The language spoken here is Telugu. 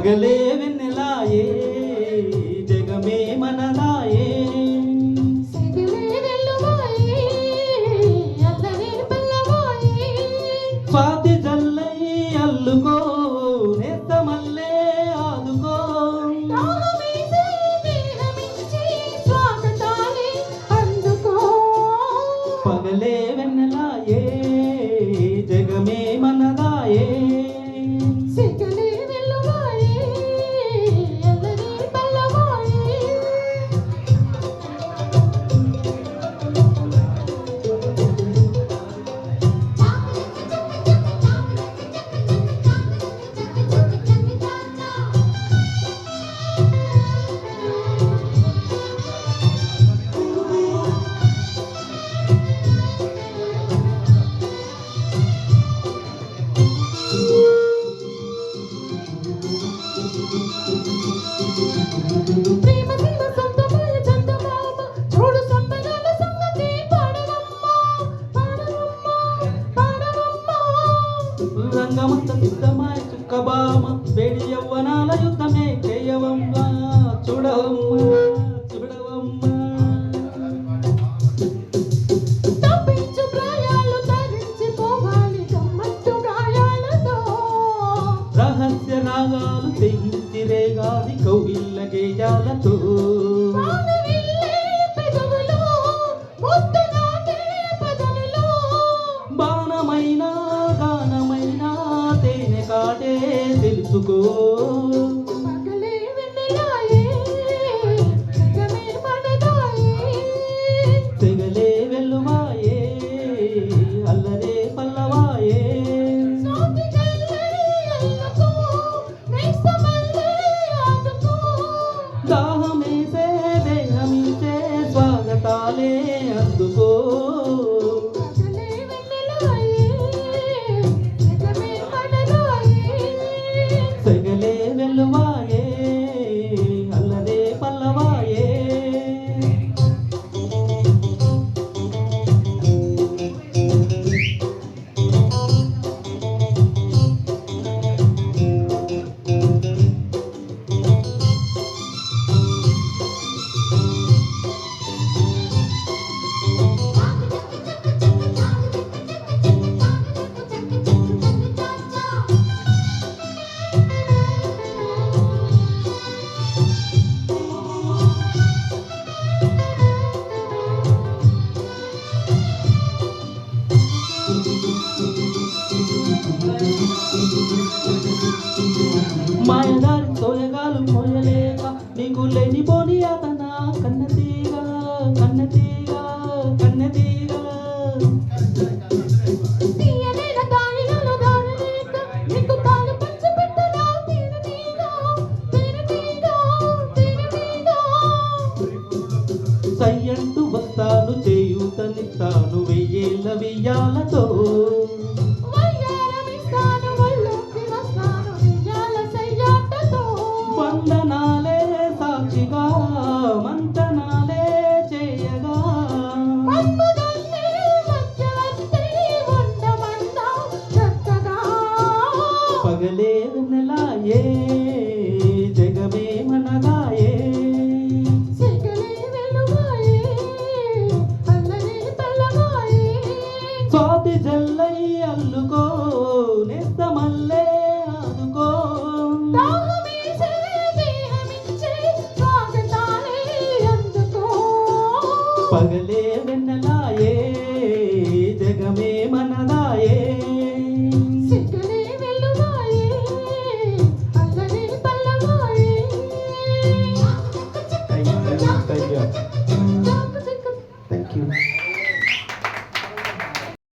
పగలే వెన్నెలాయే జగమే మనదాయే స్వాతి జల్లై అల్లుకో నేస్తమల్లే ఆదుకో పగలే వెన్నెలాయే జగమే మనదాయే రంగమంత సిద్ధమాయ చుక్కబామ వేడి యవ్వనాల యుద్ధమే చేయవమ్మా చూడవమ్మా చూడవమ్మా రహస్య రాగాలు తెగించి రేగాలి కౌగిళ్ళ గేయాలతో బాణమైన గానమైన తేనె కాటే తెలుసుకో తెగలే వెల్లువాయే అల్లరే పల్లవాయే దాహమేసే దేహమిచ్చే స్వాగతాలే అందుకో తెగలే వెల్లువాయే అల్లరే పల్లవాయే మాయదారి సోయగాలు మోయలేక నీకు లేనిపోని అతన కన్నతీగ కన్నతీగ కన్నతీగ సయ్యంటూ వస్తాను చేయూతనిస్తాను వెయ్యేళ్ళ వెయ్యాలతో వందనాలే సాక్షిగా మంతనాలే చేయగా పగలే నెలాయే జగమే మనదాయే స్వాతి జల్లై అల్లుకో నేస్తమల్లే ఆదుకో పగలే